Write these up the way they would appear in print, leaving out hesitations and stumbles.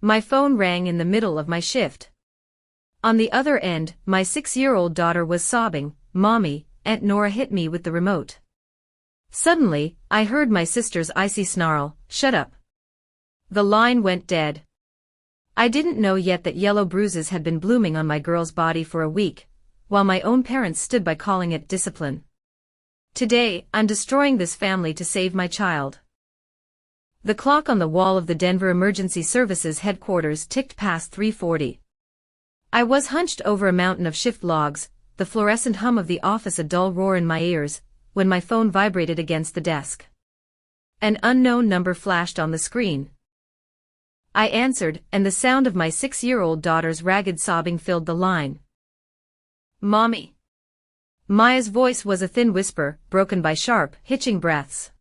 My phone rang in the middle of my shift. On the other end, my 6-year-old daughter was sobbing, "Mommy, Aunt Nora hit me with the remote." Suddenly, I heard my sister's icy snarl, "Shut up." The line went dead. I didn't know yet that yellow bruises had been blooming on my girl's body for a week, while my own parents stood by calling it discipline. Today, I'm destroying this family to save my child. The clock on the wall of the Denver Emergency Services headquarters ticked past 3:40. I was hunched over a mountain of shift logs, the fluorescent hum of the office a dull roar in my ears, when my phone vibrated against the desk. An unknown number flashed on the screen. I answered, and the sound of my 6-year-old daughter's ragged sobbing filled the line. "Mommy." Maya's voice was a thin whisper, broken by sharp, hitching breaths.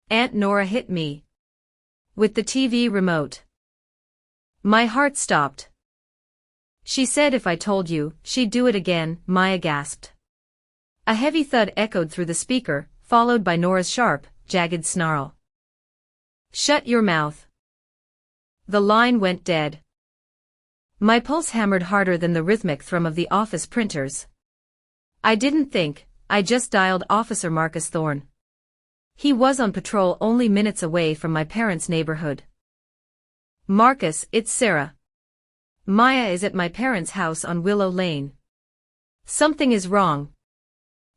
"Aunt Nora hit me. With the TV remote." My heart stopped. "She said if I told you, she'd do it again," Maya gasped. A heavy thud echoed through the speaker, followed by Nora's sharp, jagged snarl. "Shut your mouth." The line went dead. My pulse hammered harder than the rhythmic thrum of the office printers. I didn't think, I just dialed Officer Marcus Thorne. He was on patrol only minutes away from my parents' neighborhood. "Marcus, it's Sarah. Maya is at my parents' house on Willow Lane. Something is wrong.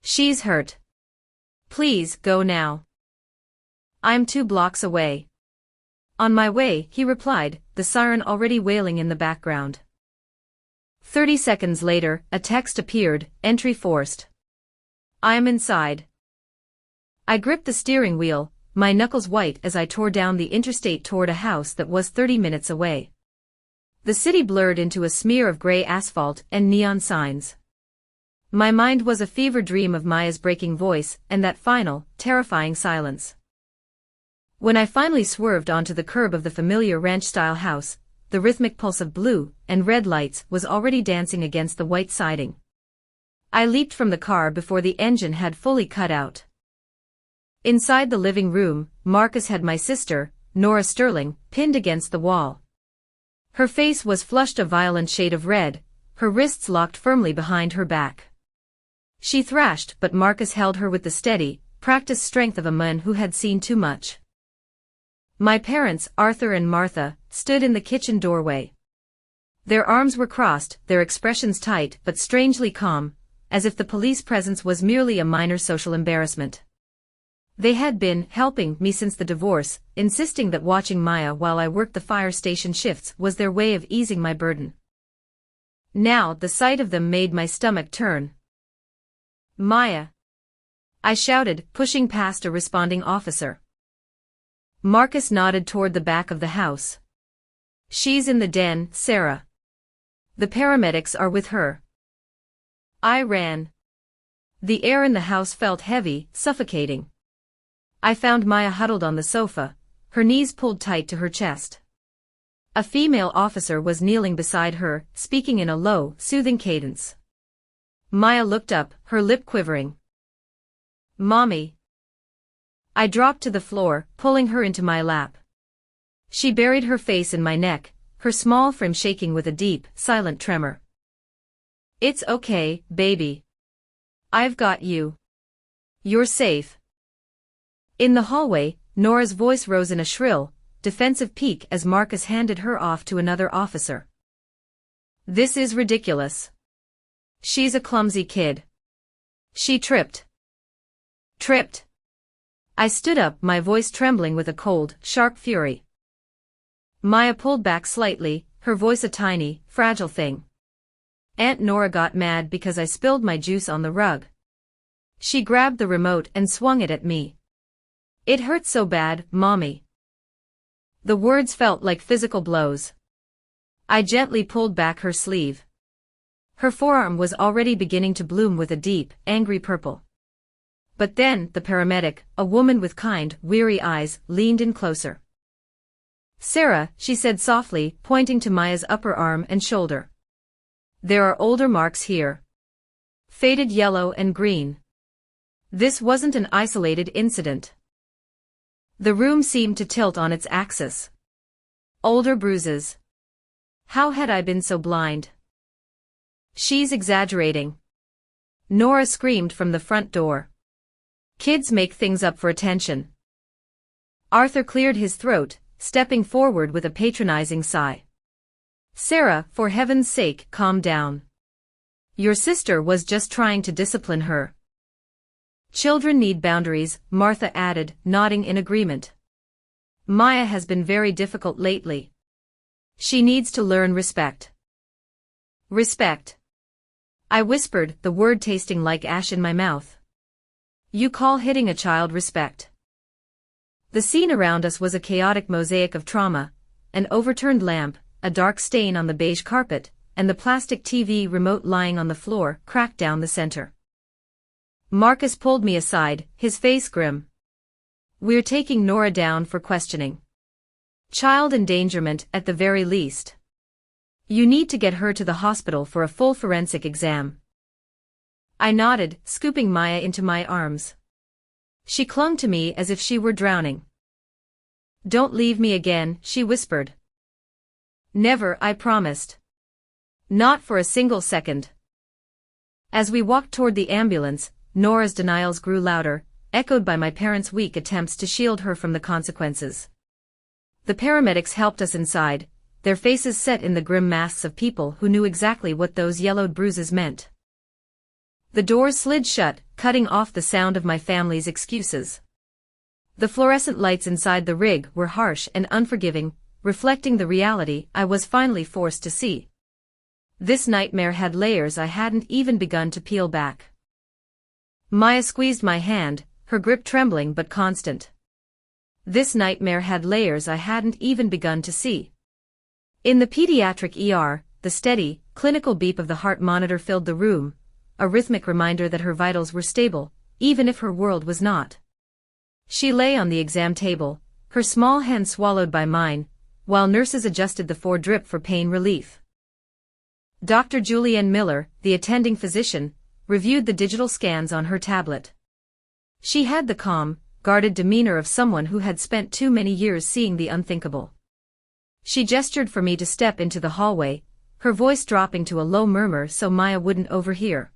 She's hurt. Please, go now." "I'm 2 blocks away." "On my way," he replied, the siren already wailing in the background. 30 seconds later, a text appeared, "Entry forced. I am inside." I gripped the steering wheel, my knuckles white as I tore down the interstate toward a house that was 30 minutes away. The city blurred into a smear of gray asphalt and neon signs. My mind was a fever dream of Maya's breaking voice and that final, terrifying silence. When I finally swerved onto the curb of the familiar ranch-style house, the rhythmic pulse of blue and red lights was already dancing against the white siding. I leaped from the car before the engine had fully cut out. Inside the living room, Marcus had my sister, Nora Sterling, pinned against the wall. Her face was flushed a violent shade of red, her wrists locked firmly behind her back. She thrashed, but Marcus held her with the steady, practiced strength of a man who had seen too much. My parents, Arthur and Martha, stood in the kitchen doorway. Their arms were crossed, their expressions tight but strangely calm, as if the police presence was merely a minor social embarrassment. They had been helping me since the divorce, insisting that watching Maya while I worked the fire station shifts was their way of easing my burden. Now the sight of them made my stomach turn. "Maya!" I shouted, pushing past a responding officer. Marcus nodded toward the back of the house. "She's in the den, Sarah. The paramedics are with her." I ran. The air in the house felt heavy, suffocating. I found Maya huddled on the sofa, her knees pulled tight to her chest. A female officer was kneeling beside her, speaking in a low, soothing cadence. Maya looked up, her lip quivering. "Mommy." I dropped to the floor, pulling her into my lap. She buried her face in my neck, her small frame shaking with a deep, silent tremor. "It's okay, baby. I've got you. You're safe." In the hallway, Nora's voice rose in a shrill, defensive peak as Marcus handed her off to another officer. "This is ridiculous. She's a clumsy kid. She tripped." "Tripped?" I stood up, my voice trembling with a cold, sharp fury. Maya pulled back slightly, her voice a tiny, fragile thing. "Aunt Nora got mad because I spilled my juice on the rug. She grabbed the remote and swung it at me. It hurt so bad, Mommy." The words felt like physical blows. I gently pulled back her sleeve. Her forearm was already beginning to bloom with a deep, angry purple. But then, the paramedic, a woman with kind, weary eyes, leaned in closer. "Sarah," she said softly, pointing to Maya's upper arm and shoulder. "There are older marks here. Faded yellow and green. This wasn't an isolated incident." The room seemed to tilt on its axis. Older bruises. How had I been so blind? She's exaggerating. Nora screamed from the front door. Kids make things up for attention. Arthur cleared his throat, stepping forward with a patronizing sigh. Sarah, for heaven's sake, calm down. Your sister was just trying to discipline her. Children need boundaries, Martha added, nodding in agreement. Maya has been very difficult lately. She needs to learn respect. Respect. I whispered, the word tasting like ash in my mouth. You call hitting a child respect? The scene around us was a chaotic mosaic of trauma, an overturned lamp, a dark stain on the beige carpet, and the plastic TV remote lying on the floor, cracked down the center. Marcus pulled me aside, his face grim. We're taking Nora down for questioning. Child endangerment at the very least. You need to get her to the hospital for a full forensic exam. I nodded, scooping Maya into my arms. She clung to me as if she were drowning. Don't leave me again, she whispered. Never, I promised. Not for a single second. As we walked toward the ambulance, Nora's denials grew louder, echoed by my parents' weak attempts to shield her from the consequences. The paramedics helped us inside, their faces set in the grim masks of people who knew exactly what those yellowed bruises meant. The doors slid shut, cutting off the sound of my family's excuses. The fluorescent lights inside the rig were harsh and unforgiving, reflecting the reality I was finally forced to see. This nightmare had layers I hadn't even begun to peel back. Maya squeezed my hand, her grip trembling but constant. This nightmare had layers I hadn't even begun to see. In the pediatric ER, the steady, clinical beep of the heart monitor filled the room, a rhythmic reminder that her vitals were stable, even if her world was not. She lay on the exam table, her small hand swallowed by mine, while nurses adjusted the drip for pain relief. Dr. Julianne Miller, the attending physician, reviewed the digital scans on her tablet. She had the calm, guarded demeanor of someone who had spent too many years seeing the unthinkable. She gestured for me to step into the hallway, her voice dropping to a low murmur so Maya wouldn't overhear.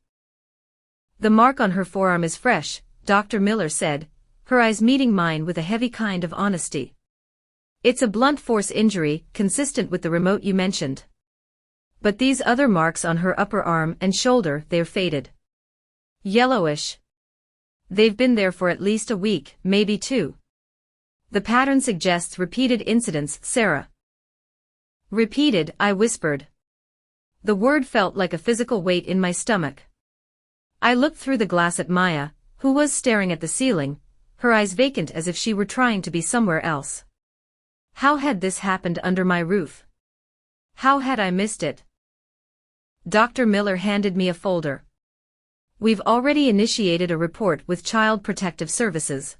The mark on her forearm is fresh, Dr. Miller said, her eyes meeting mine with a heavy kind of honesty. It's a blunt force injury, consistent with the remote you mentioned. But these other marks on her upper arm and shoulder, they're faded. Yellowish. They've been there for at least a week, maybe 2. The pattern suggests repeated incidents, Sarah. Repeated, I whispered. The word felt like a physical weight in my stomach. I looked through the glass at Maya, who was staring at the ceiling, her eyes vacant as if she were trying to be somewhere else. How had this happened under my roof? How had I missed it? Dr. Miller handed me a folder. We've already initiated a report with Child Protective Services.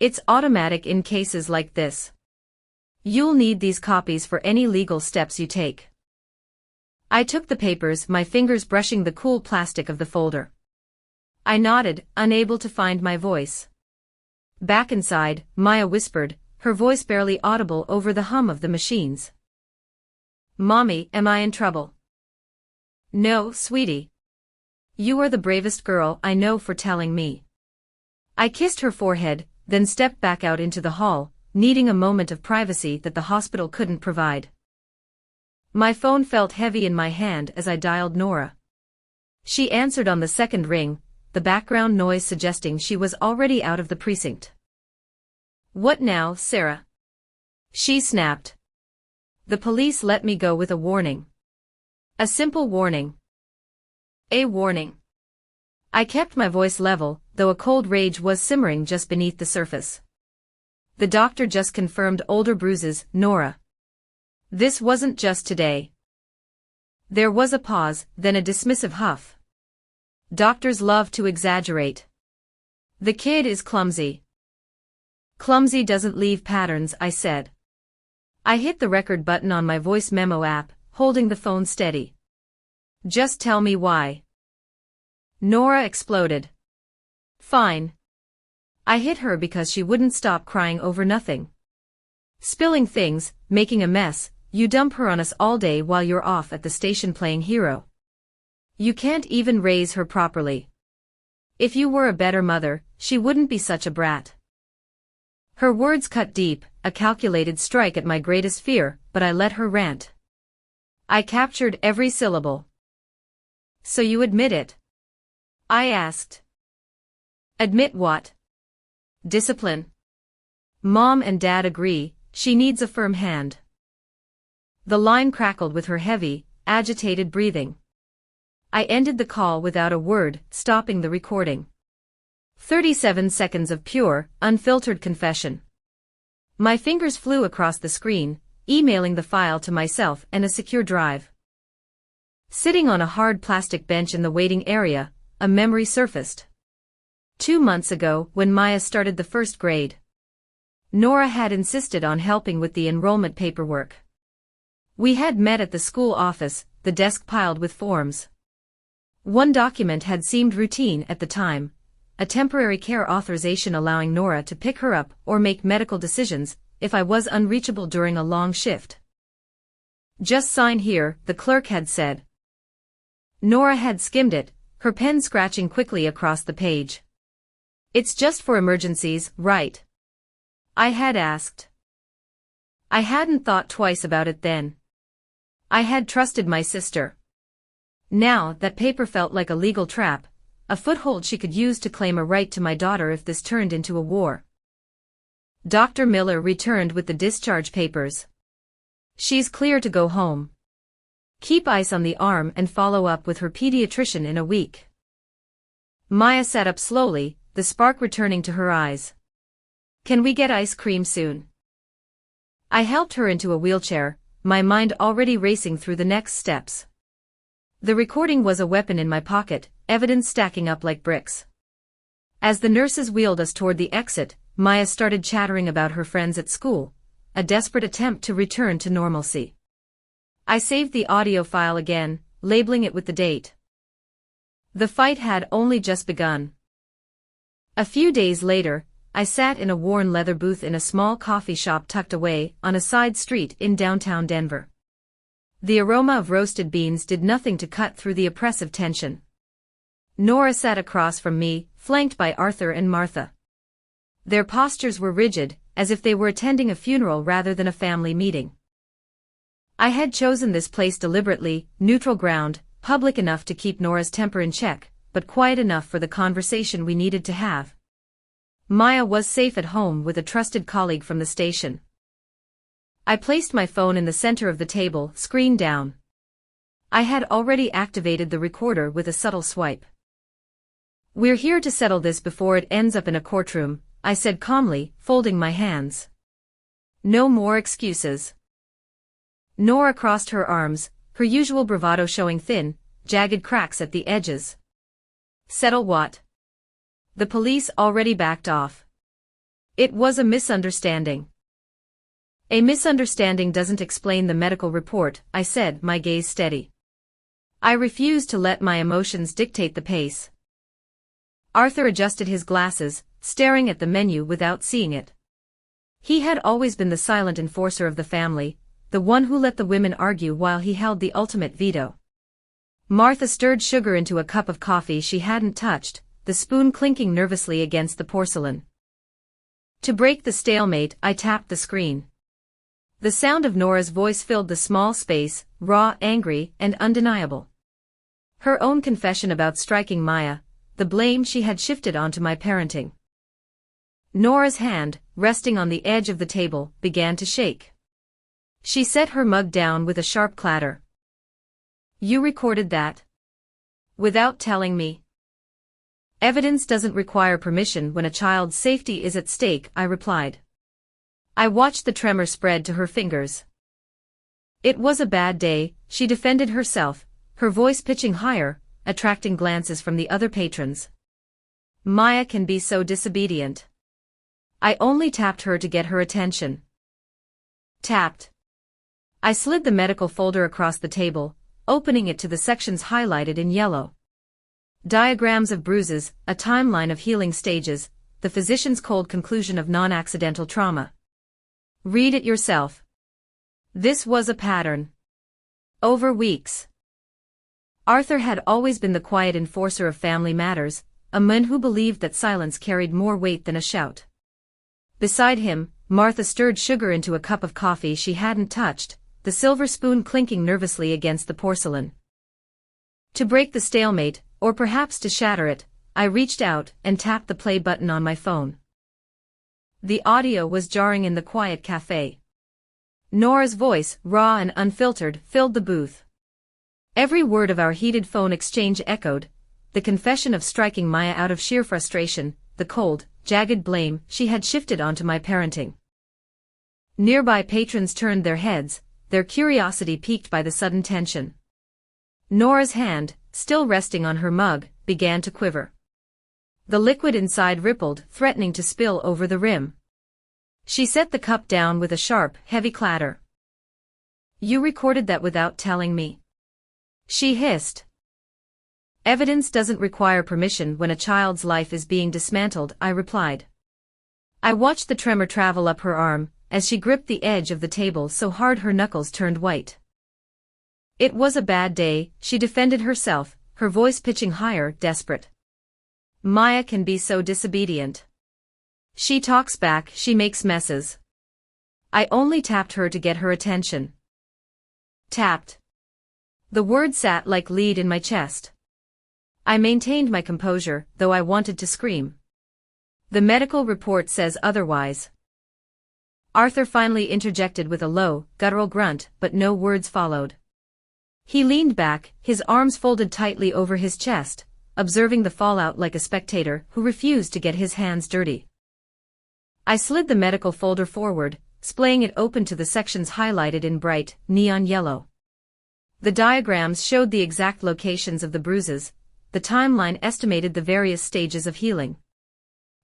It's automatic in cases like this. You'll need these copies for any legal steps you take. I took the papers, my fingers brushing the cool plastic of the folder. I nodded, unable to find my voice. Back inside, Maya whispered, her voice barely audible over the hum of the machines. Mommy, am I in trouble? No, sweetie. You are the bravest girl I know for telling me. I kissed her forehead, then stepped back out into the hall, needing a moment of privacy that the hospital couldn't provide. My phone felt heavy in my hand as I dialed Nora. She answered on the second ring, the background noise suggesting she was already out of the precinct. What now, Sarah? She snapped. The police let me go with a warning. A simple warning. A warning. I kept my voice level, though a cold rage was simmering just beneath the surface. The doctor just confirmed older bruises, Nora. This wasn't just today. There was a pause, then a dismissive huff. Doctors love to exaggerate. The kid is clumsy. Clumsy doesn't leave patterns, I said. I hit the record button on my voice memo app, holding the phone steady. Just tell me why. Nora exploded. Fine. I hit her because she wouldn't stop crying over nothing. Spilling things, making a mess, you dump her on us all day while you're off at the station playing hero. You can't even raise her properly. If you were a better mother, she wouldn't be such a brat." Her words cut deep, a calculated strike at my greatest fear, but I let her rant. I captured every syllable. "So you admit it?" I asked. "Admit what?" "Discipline. Mom and Dad agree, she needs a firm hand." The line crackled with her heavy, agitated breathing. I ended the call without a word, stopping the recording. 37 seconds of pure, unfiltered confession. My fingers flew across the screen, emailing the file to myself and a secure drive. Sitting on a hard plastic bench in the waiting area, a memory surfaced. 2 months ago, when Maya started the first grade. Nora had insisted on helping with the enrollment paperwork. We had met at the school office, the desk piled with forms. One document had seemed routine at the time, a temporary care authorization allowing Nora to pick her up or make medical decisions if I was unreachable during a long shift. "Just sign here," the clerk had said. Nora had skimmed it, her pen scratching quickly across the page. "It's just for emergencies, right?" I had asked. I hadn't thought twice about it then. I had trusted my sister. Now, that paper felt like a legal trap, a foothold she could use to claim a right to my daughter if this turned into a war. Dr. Miller returned with the discharge papers. "She's clear to go home. Keep ice on the arm and follow up with her pediatrician in a week." Maya sat up slowly, the spark returning to her eyes. "Can we get ice cream soon?" I helped her into a wheelchair, my mind already racing through the next steps. The recording was a weapon in my pocket, evidence stacking up like bricks. As the nurses wheeled us toward the exit, Maya started chattering about her friends at school, a desperate attempt to return to normalcy. I saved the audio file again, labeling it with the date. The fight had only just begun. A few days later, I sat in a worn leather booth in a small coffee shop tucked away on a side street in downtown Denver. The aroma of roasted beans did nothing to cut through the oppressive tension. Nora sat across from me, flanked by Arthur and Martha. Their postures were rigid, as if they were attending a funeral rather than a family meeting. I had chosen this place deliberately, neutral ground, public enough to keep Nora's temper in check, but quiet enough for the conversation we needed to have. Maya was safe at home with a trusted colleague from the station. I placed my phone in the center of the table, screen down. I had already activated the recorder with a subtle swipe. "We're here to settle this before it ends up in a courtroom," I said calmly, folding my hands. "No more excuses." Nora crossed her arms, her usual bravado showing thin, jagged cracks at the edges. "Settle what?" The police already backed off. "It was a misunderstanding." "A misunderstanding doesn't explain the medical report," I said, my gaze steady. I refused to let my emotions dictate the pace. Arthur adjusted his glasses, staring at the menu without seeing it. He had always been the silent enforcer of the family, the one who let the women argue while he held the ultimate veto. Martha stirred sugar into a cup of coffee she hadn't touched, the spoon clinking nervously against the porcelain. To break the stalemate, I tapped the screen. The sound of Nora's voice filled the small space, raw, angry, and undeniable. Her own confession about striking Maya, the blame she had shifted onto my parenting. Nora's hand, resting on the edge of the table, began to shake. She set her mug down with a sharp clatter. "You recorded that? Without telling me?" "Evidence doesn't require permission when a child's safety is at stake," I replied. I watched the tremor spread to her fingers. "It was a bad day," she defended herself, her voice pitching higher, attracting glances from the other patrons. "Maya can be so disobedient." I only tapped her to get her attention. Tapped. I slid the medical folder across the table, opening it to the sections highlighted in yellow. Diagrams of bruises, a timeline of healing stages, the physician's cold conclusion of non-accidental trauma. "Read it yourself." This was a pattern. Over weeks. Arthur had always been the quiet enforcer of family matters, a man who believed that silence carried more weight than a shout. Beside him, Martha stirred sugar into a cup of coffee she hadn't touched, the silver spoon clinking nervously against the porcelain. To break the stalemate, or perhaps to shatter it, I reached out and tapped the play button on my phone. The audio was jarring in the quiet cafe. Nora's voice, raw and unfiltered, filled the booth. Every word of our heated phone exchange echoed, the confession of striking Maya out of sheer frustration, the cold, jagged blame she had shifted onto my parenting. Nearby patrons turned their heads, their curiosity piqued by the sudden tension. Nora's hand, still resting on her mug, began to quiver. The liquid inside rippled, threatening to spill over the rim. She set the cup down with a sharp, heavy clatter. "You recorded that without telling me?" she hissed. "Evidence doesn't require permission when a child's life is being dismantled," I replied. I watched the tremor travel up her arm, as she gripped the edge of the table so hard her knuckles turned white. "It was a bad day," she defended herself, her voice pitching higher, desperate. "Maya can be so disobedient. She talks back, she makes messes. I only tapped her to get her attention." Tapped. The word sat like lead in my chest. I maintained my composure, though I wanted to scream. "The medical report says otherwise." Arthur finally interjected with a low, guttural grunt, but no words followed. He leaned back, his arms folded tightly over his chest, observing the fallout like a spectator who refused to get his hands dirty. I slid the medical folder forward, splaying it open to the sections highlighted in bright, neon yellow. The diagrams showed the exact locations of the bruises, the timeline estimated the various stages of healing.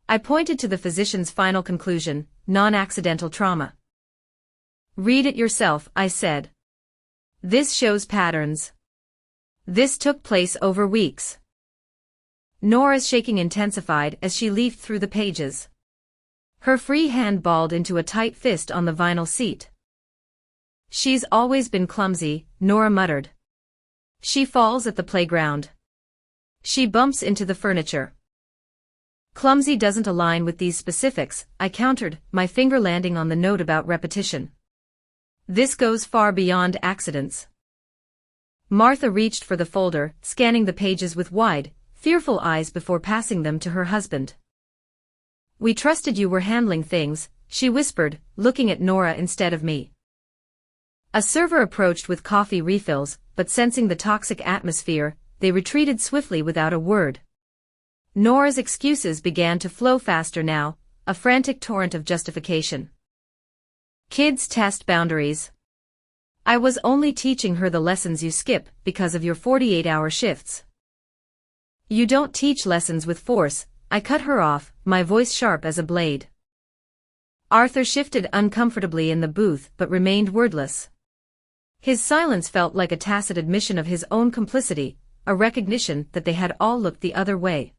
I pointed to the physician's final conclusion, non-accidental trauma. "Read it yourself," I said. "This shows patterns. This took place over weeks." Nora's shaking intensified as she leafed through the pages. Her free hand balled into a tight fist on the vinyl seat. "She's always been clumsy," Nora muttered. "She falls at the playground. She bumps into the furniture." "Clumsy doesn't align with these specifics," I countered, my finger landing on the note about repetition. "This goes far beyond accidents." Martha reached for the folder, scanning the pages with wide, fearful eyes before passing them to her husband. "We trusted you were handling things," she whispered, looking at Nora instead of me. A server approached with coffee refills, but sensing the toxic atmosphere, they retreated swiftly without a word. Nora's excuses began to flow faster now, a frantic torrent of justification. "Kids test boundaries. I was only teaching her the lessons you skip because of your 48-hour shifts." "You don't teach lessons with force," I cut her off, my voice sharp as a blade. Arthur shifted uncomfortably in the booth but remained wordless. His silence felt like a tacit admission of his own complicity, a recognition that they had all looked the other way.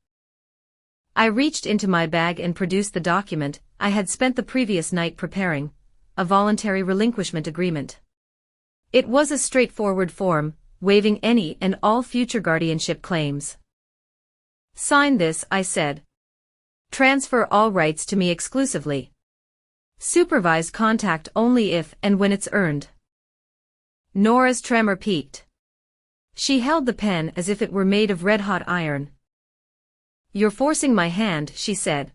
I reached into my bag and produced the document I had spent the previous night preparing, a voluntary relinquishment agreement. It was a straightforward form, waiving any and all future guardianship claims. "Sign this," I said. "Transfer all rights to me exclusively. Supervised contact only if and when it's earned." Nora's tremor peaked. She held the pen as if it were made of red-hot iron. "You're forcing my hand," she said.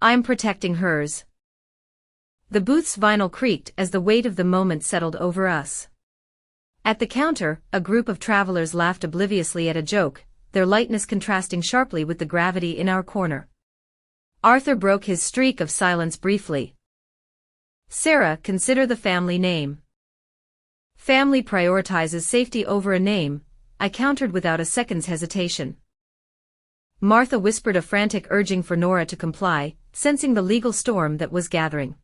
"I'm protecting hers." The booth's vinyl creaked as the weight of the moment settled over us. At the counter, a group of travelers laughed obliviously at a joke, their lightness contrasting sharply with the gravity in our corner. Arthur broke his streak of silence briefly. "Sarah, consider the family name." "Family prioritizes safety over a name," I countered without a second's hesitation. Martha whispered a frantic urging for Nora to comply, sensing the legal storm that was gathering.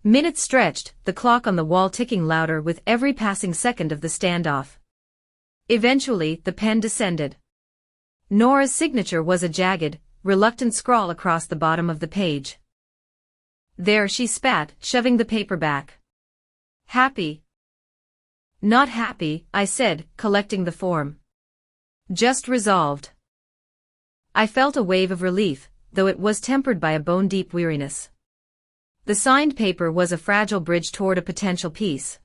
Minutes stretched, the clock on the wall ticking louder with every passing second of the standoff. Eventually, the pen descended. Nora's signature was a jagged, reluctant scrawl across the bottom of the page. "There," she spat, shoving the paper back. Happy. Not happy, I said, collecting the form. Just resolved. I felt a wave of relief, though it was tempered by a bone-deep weariness. The signed paper was a fragile bridge toward a potential peace.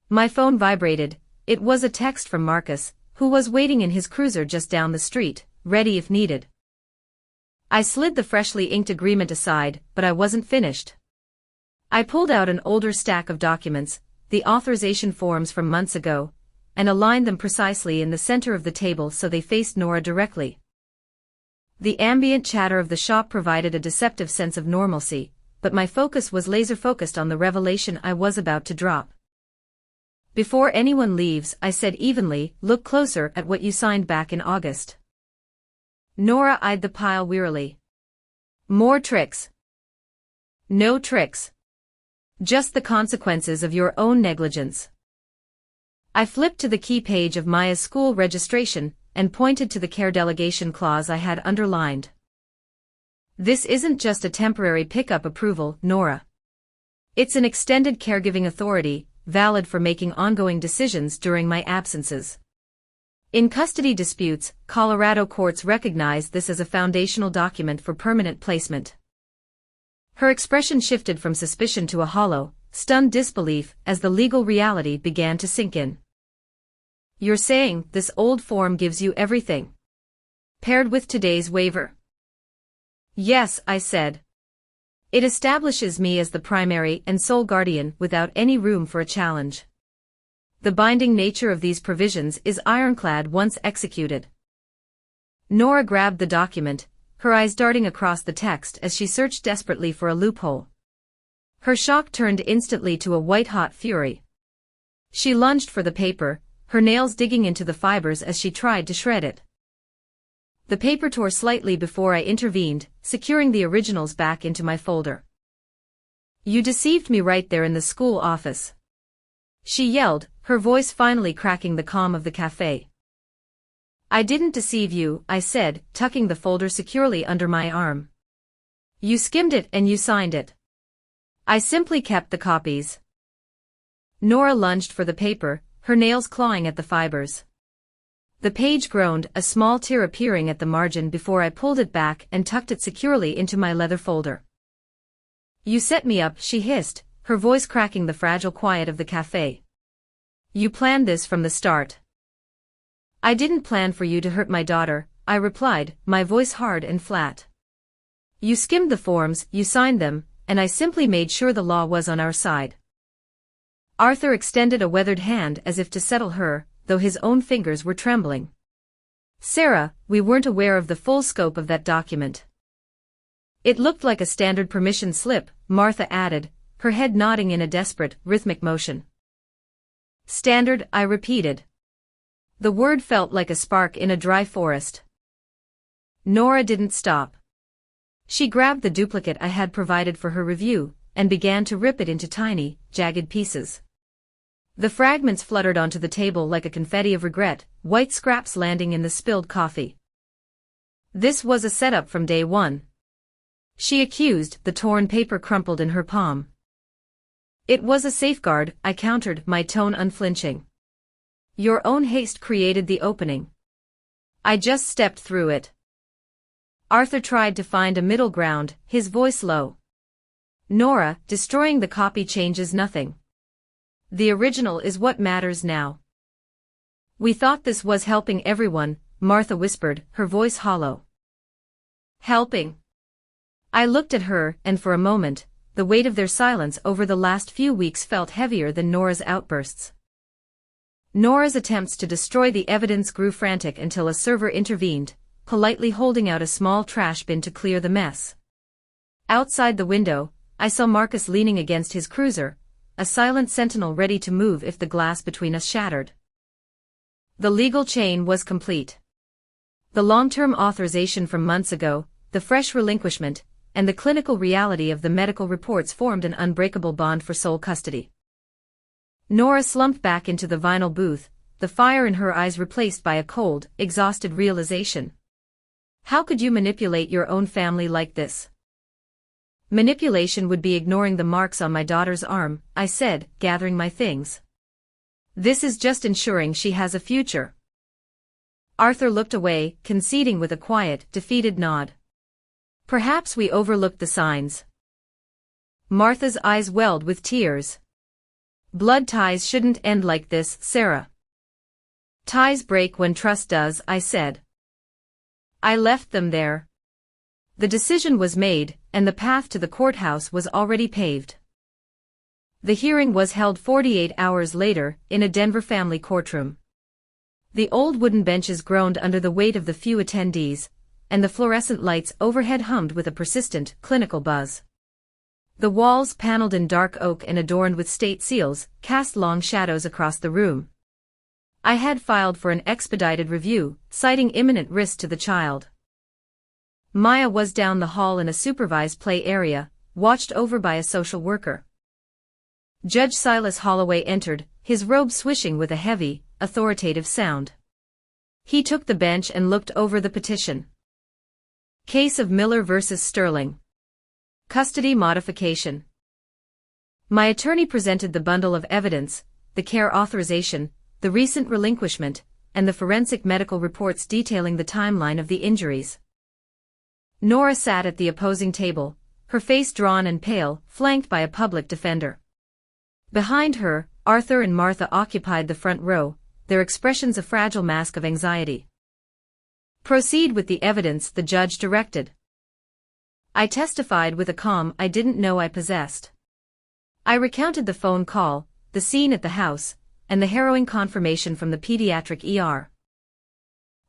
My phone vibrated. It was a text from Marcus, who was waiting in his cruiser just down the street, ready if needed. I slid the freshly inked agreement aside, but I wasn't finished. I pulled out an older stack of documents, the authorization forms from months ago, and aligned them precisely in the center of the table so they faced Nora directly. The ambient chatter of the shop provided a deceptive sense of normalcy, but my focus was laser-focused on the revelation I was about to drop. Before anyone leaves, I said evenly, look closer at what you signed back in August. Nora eyed the pile wearily. More tricks. No tricks. Just the consequences of your own negligence. I flipped to the key page of Maya's school registration and pointed to the care delegation clause I had underlined. This isn't just a temporary pickup approval, Nora. It's an extended caregiving authority, valid for making ongoing decisions during my absences. In custody disputes, Colorado courts recognize this as a foundational document for permanent placement. Her expression shifted from suspicion to a hollow, stunned disbelief as the legal reality began to sink in. You're saying this old form gives you everything? Paired with today's waiver? Yes, I said. It establishes me as the primary and sole guardian without any room for a challenge. The binding nature of these provisions is ironclad once executed. Nora grabbed the document, her eyes darting across the text as she searched desperately for a loophole. Her shock turned instantly to a white-hot fury. She lunged for the paper, her nails digging into the fibers as she tried to shred it. The paper tore slightly before I intervened, securing the originals back into my folder. You deceived me right there in the school office. She yelled, her voice finally cracking the calm of the cafe. I didn't deceive you, I said, tucking the folder securely under my arm. You skimmed it and you signed it. I simply kept the copies. Nora lunged for the paper, her nails clawing at the fibers. The page groaned, a small tear appearing at the margin before I pulled it back and tucked it securely into my leather folder. You set me up, she hissed, her voice cracking the fragile quiet of the cafe. You planned this from the start. I didn't plan for you to hurt my daughter, I replied, my voice hard and flat. You skimmed the forms, you signed them, and I simply made sure the law was on our side. Arthur extended a weathered hand as if to settle her, though his own fingers were trembling. Sarah, we weren't aware of the full scope of that document. It looked like a standard permission slip, Martha added, her head nodding in a desperate, rhythmic motion. Standard, I repeated. The word felt like a spark in a dry forest. Nora didn't stop. She grabbed the duplicate I had provided for her review, and began to rip it into tiny, jagged pieces. The fragments fluttered onto the table like a confetti of regret, white scraps landing in the spilled coffee. This was a setup from day one. She accused, the torn paper crumpled in her palm. It was a safeguard, I countered, my tone unflinching. Your own haste created the opening. I just stepped through it. Arthur tried to find a middle ground, his voice low. Nora, destroying the copy changes nothing. The original is what matters now. We thought this was helping everyone, Martha whispered, her voice hollow. Helping? I looked at her, and for a moment, the weight of their silence over the last few weeks felt heavier than Nora's outbursts. Nora's attempts to destroy the evidence grew frantic until a server intervened, politely holding out a small trash bin to clear the mess. Outside the window, I saw Marcus leaning against his cruiser, a silent sentinel ready to move if the glass between us shattered. The legal chain was complete. The long-term authorization from months ago, the fresh relinquishment, and the clinical reality of the medical reports formed an unbreakable bond for sole custody. Nora slumped back into the vinyl booth, the fire in her eyes replaced by a cold, exhausted realization. How could you manipulate your own family like this? Manipulation would be ignoring the marks on my daughter's arm, I said, gathering my things. This is just ensuring she has a future. Arthur looked away, conceding with a quiet, defeated nod. Perhaps we overlooked the signs. Martha's eyes welled with tears. Blood ties shouldn't end like this, Sarah. Ties break when trust does, I said. I left them there. The decision was made, and the path to the courthouse was already paved. The hearing was held 48 hours later, in a Denver family courtroom. The old wooden benches groaned under the weight of the few attendees, and the fluorescent lights overhead hummed with a persistent, clinical buzz. The walls, paneled in dark oak and adorned with state seals, cast long shadows across the room. I had filed for an expedited review, citing imminent risk to the child. Maya was down the hall in a supervised play area, watched over by a social worker. Judge Silas Holloway entered, his robe swishing with a heavy, authoritative sound. He took the bench and looked over the petition. Case of Miller versus Sterling. Custody modification. My attorney presented the bundle of evidence, the care authorization, the recent relinquishment, and the forensic medical reports detailing the timeline of the injuries. Nora sat at the opposing table, her face drawn and pale, flanked by a public defender. Behind her, Arthur and Martha occupied the front row, their expressions a fragile mask of anxiety. Proceed with the evidence, the judge directed. I testified with a calm I didn't know I possessed. I recounted the phone call, the scene at the house, and the harrowing confirmation from the pediatric ER.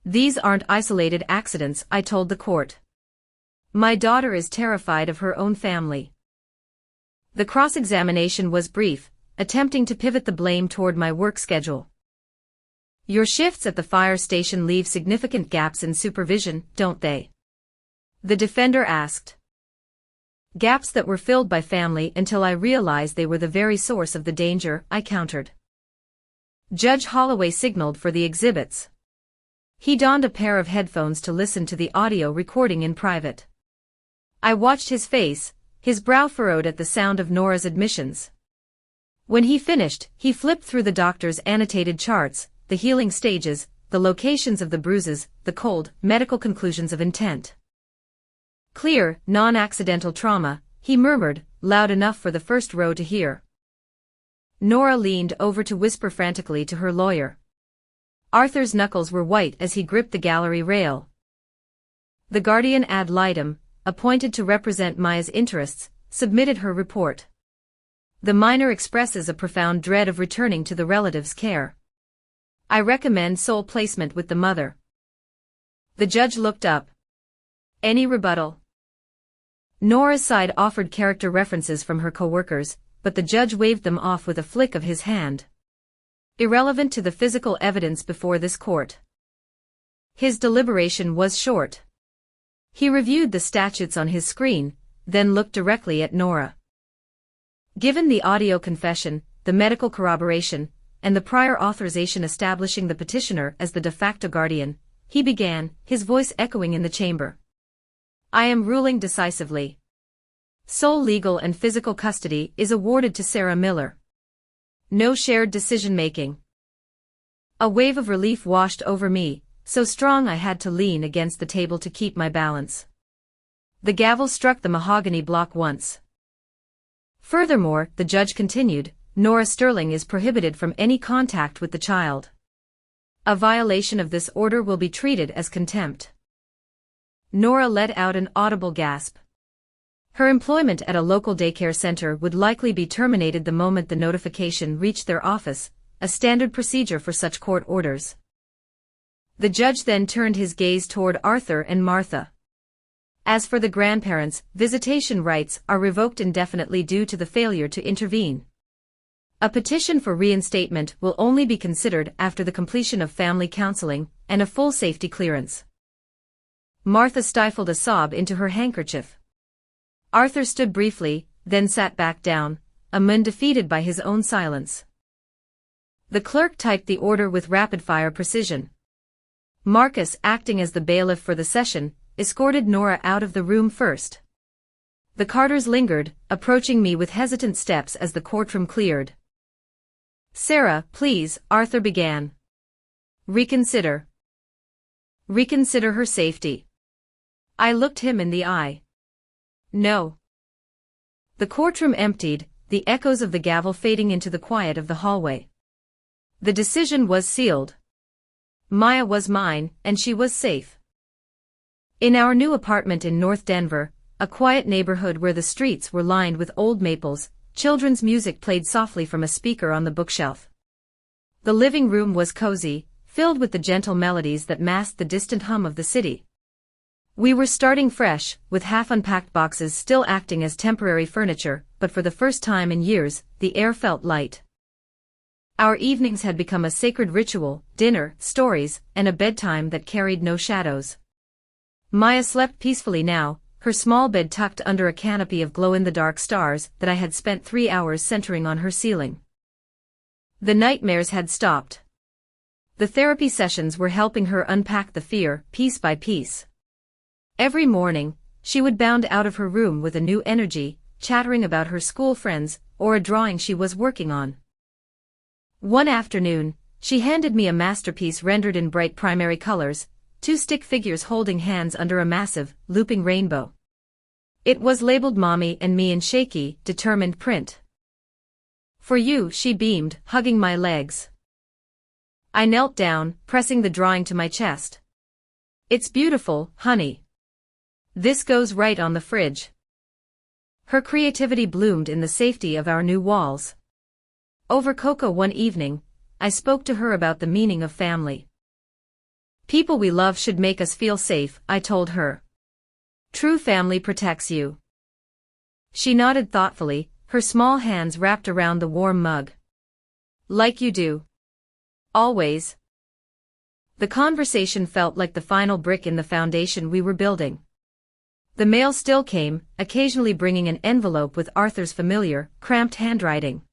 These aren't isolated accidents, I told the court. My daughter is terrified of her own family. The cross-examination was brief, attempting to pivot the blame toward my work schedule. Your shifts at the fire station leave significant gaps in supervision, don't they? The defender asked. Gaps that were filled by family until I realized they were the very source of the danger, I countered. Judge Holloway signaled for the exhibits. He donned a pair of headphones to listen to the audio recording in private. I watched his face, his brow furrowed at the sound of Nora's admissions. When he finished, he flipped through the doctor's annotated charts, the healing stages, the locations of the bruises, the cold, medical conclusions of intent. Clear, non-accidental trauma, he murmured, loud enough for the first row to hear. Nora leaned over to whisper frantically to her lawyer. Arthur's knuckles were white as he gripped the gallery rail. The guardian ad litem, appointed to represent Maya's interests, submitted her report. The minor expresses a profound dread of returning to the relative's care. I recommend sole placement with the mother. The judge looked up. Any rebuttal? Nora's side offered character references from her co-workers, but the judge waved them off with a flick of his hand. Irrelevant to the physical evidence before this court. His deliberation was short. He reviewed the statutes on his screen, then looked directly at Nora. Given the audio confession, the medical corroboration, and the prior authorization establishing the petitioner as the de facto guardian, he began, his voice echoing in the chamber. I am ruling decisively. Sole legal and physical custody is awarded to Sarah Miller. No shared decision-making. A wave of relief washed over me, so strong I had to lean against the table to keep my balance. The gavel struck the mahogany block once. Furthermore, the judge continued, Nora Sterling is prohibited from any contact with the child. A violation of this order will be treated as contempt. Nora let out an audible gasp. Her employment at a local daycare center would likely be terminated the moment the notification reached their office, a standard procedure for such court orders. The judge then turned his gaze toward Arthur and Martha. As for the grandparents, visitation rights are revoked indefinitely due to the failure to intervene. A petition for reinstatement will only be considered after the completion of family counseling and a full safety clearance. Martha stifled a sob into her handkerchief. Arthur stood briefly, then sat back down, a man defeated by his own silence. The clerk typed the order with rapid-fire precision. Marcus, acting as the bailiff for the session, escorted Nora out of the room first. The Carters lingered, approaching me with hesitant steps as the courtroom cleared. "Sarah, please," Arthur began. "Reconsider. Reconsider her safety." I looked him in the eye. "No." The courtroom emptied, the echoes of the gavel fading into the quiet of the hallway. The decision was sealed. Maya was mine, and she was safe. In our new apartment in North Denver, a quiet neighborhood where the streets were lined with old maples, children's music played softly from a speaker on the bookshelf. The living room was cozy, filled with the gentle melodies that masked the distant hum of the city. We were starting fresh, with half-unpacked boxes still acting as temporary furniture, but for the first time in years, the air felt light. Our evenings had become a sacred ritual: dinner, stories, and a bedtime that carried no shadows. Maya slept peacefully now, her small bed tucked under a canopy of glow-in-the-dark stars that I had spent 3 hours centering on her ceiling. The nightmares had stopped. The therapy sessions were helping her unpack the fear, piece by piece. Every morning, she would bound out of her room with a new energy, chattering about her school friends, or a drawing she was working on. One afternoon, she handed me a masterpiece rendered in bright primary colors, 2 stick figures holding hands under a massive, looping rainbow. It was labeled Mommy and Me in shaky, determined print. "For you," she beamed, hugging my legs. I knelt down, pressing the drawing to my chest. "It's beautiful, honey. This goes right on the fridge." Her creativity bloomed in the safety of our new walls. Over cocoa one evening, I spoke to her about the meaning of family. "People we love should make us feel safe," I told her. "True family protects you." She nodded thoughtfully, her small hands wrapped around the warm mug. "Like you do. Always." The conversation felt like the final brick in the foundation we were building. The mail still came, occasionally bringing an envelope with Arthur's familiar, cramped handwriting.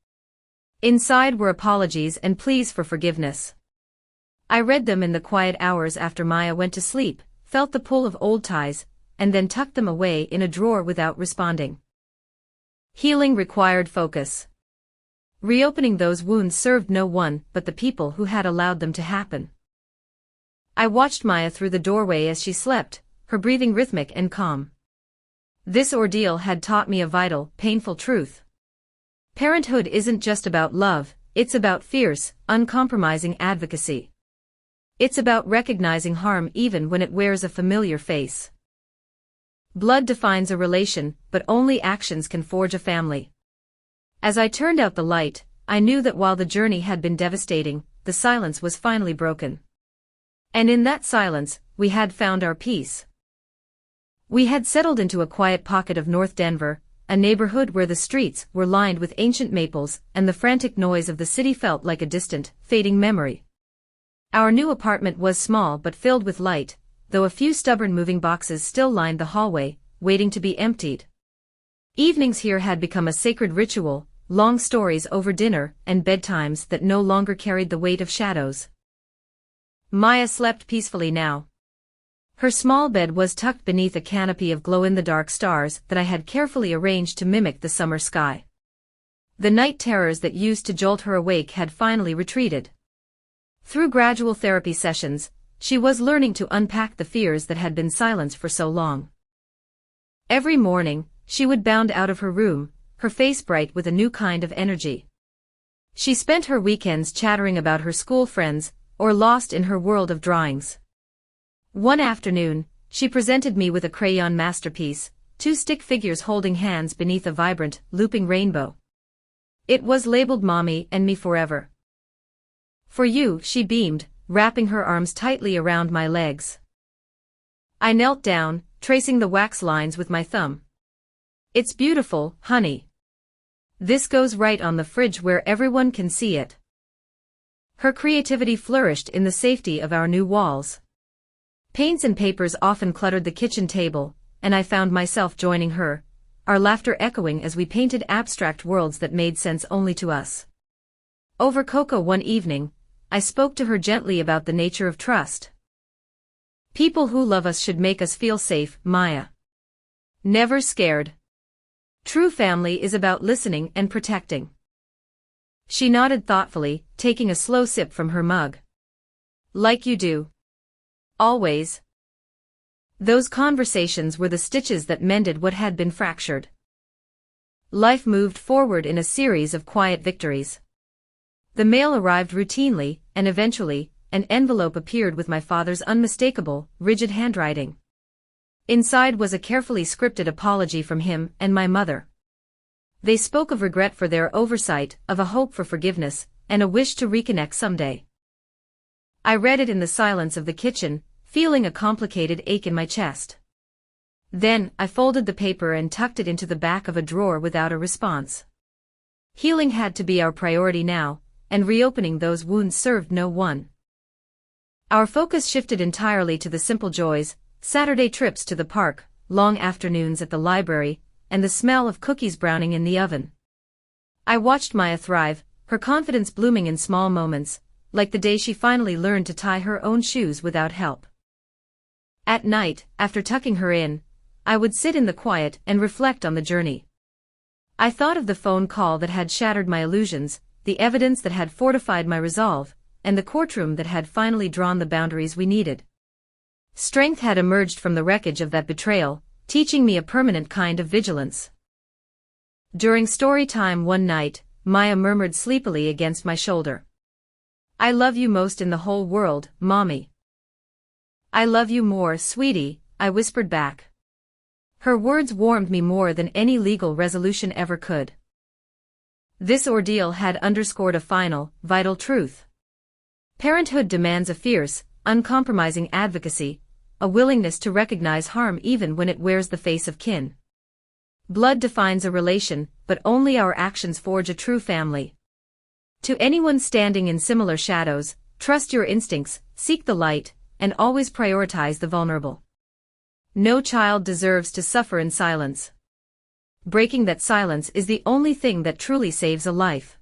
Inside were apologies and pleas for forgiveness. I read them in the quiet hours after Maya went to sleep, felt the pull of old ties, and then tucked them away in a drawer without responding. Healing required focus. Reopening those wounds served no one but the people who had allowed them to happen. I watched Maya through the doorway as she slept, her breathing rhythmic and calm. This ordeal had taught me a vital, painful truth. Parenthood isn't just about love, it's about fierce, uncompromising advocacy. It's about recognizing harm even when it wears a familiar face. Blood defines a relation, but only actions can forge a family. As I turned out the light, I knew that while the journey had been devastating, the silence was finally broken. And in that silence, we had found our peace. We had settled into a quiet pocket of North Denver, a neighborhood where the streets were lined with ancient maples and the frantic noise of the city felt like a distant, fading memory. Our new apartment was small but filled with light, though a few stubborn moving boxes still lined the hallway, waiting to be emptied. Evenings here had become a sacred ritual, long stories over dinner and bedtimes that no longer carried the weight of shadows. Maya slept peacefully now. Her small bed was tucked beneath a canopy of glow-in-the-dark stars that I had carefully arranged to mimic the summer sky. The night terrors that used to jolt her awake had finally retreated. Through gradual therapy sessions, she was learning to unpack the fears that had been silenced for so long. Every morning, she would bound out of her room, her face bright with a new kind of energy. She spent her weekends chattering about her school friends, or lost in her world of drawings. One afternoon, she presented me with a crayon masterpiece, 2 stick figures holding hands beneath a vibrant, looping rainbow. It was labeled Mommy and Me Forever. "For you," she beamed, wrapping her arms tightly around my legs. I knelt down, tracing the wax lines with my thumb. "It's beautiful, honey. This goes right on the fridge where everyone can see it." Her creativity flourished in the safety of our new walls. Paints and papers often cluttered the kitchen table, and I found myself joining her, our laughter echoing as we painted abstract worlds that made sense only to us. Over cocoa one evening, I spoke to her gently about the nature of trust. "People who love us should make us feel safe, Maya. Never scared." True family is about listening and protecting. She nodded thoughtfully, taking a slow sip from her mug. Like you do. Always. Those conversations were the stitches that mended what had been fractured. Life moved forward in a series of quiet victories. The mail arrived routinely, and eventually, an envelope appeared with my father's unmistakable, rigid handwriting. Inside was a carefully scripted apology from him and my mother. They spoke of regret for their oversight, of a hope for forgiveness, and a wish to reconnect someday. I read it in the silence of the kitchen, feeling a complicated ache in my chest. Then, I folded the paper and tucked it into the back of a drawer without a response. Healing had to be our priority now, and reopening those wounds served no one. Our focus shifted entirely to the simple joys: Saturday trips to the park, long afternoons at the library, and the smell of cookies browning in the oven. I watched Maya thrive, her confidence blooming in small moments, like the day she finally learned to tie her own shoes without help. At night, after tucking her in, I would sit in the quiet and reflect on the journey. I thought of the phone call that had shattered my illusions, the evidence that had fortified my resolve, and the courtroom that had finally drawn the boundaries we needed. Strength had emerged from the wreckage of that betrayal, teaching me a permanent kind of vigilance. During story time one night, Maya murmured sleepily against my shoulder. "I love you most in the whole world, Mommy." "I love you more, sweetie," I whispered back. Her words warmed me more than any legal resolution ever could. This ordeal had underscored a final, vital truth. Parenthood demands a fierce, uncompromising advocacy, a willingness to recognize harm even when it wears the face of kin. Blood defines a relation, but only our actions forge a true family. To anyone standing in similar shadows, trust your instincts, seek the light, and always prioritize the vulnerable. No child deserves to suffer in silence. Breaking that silence is the only thing that truly saves a life.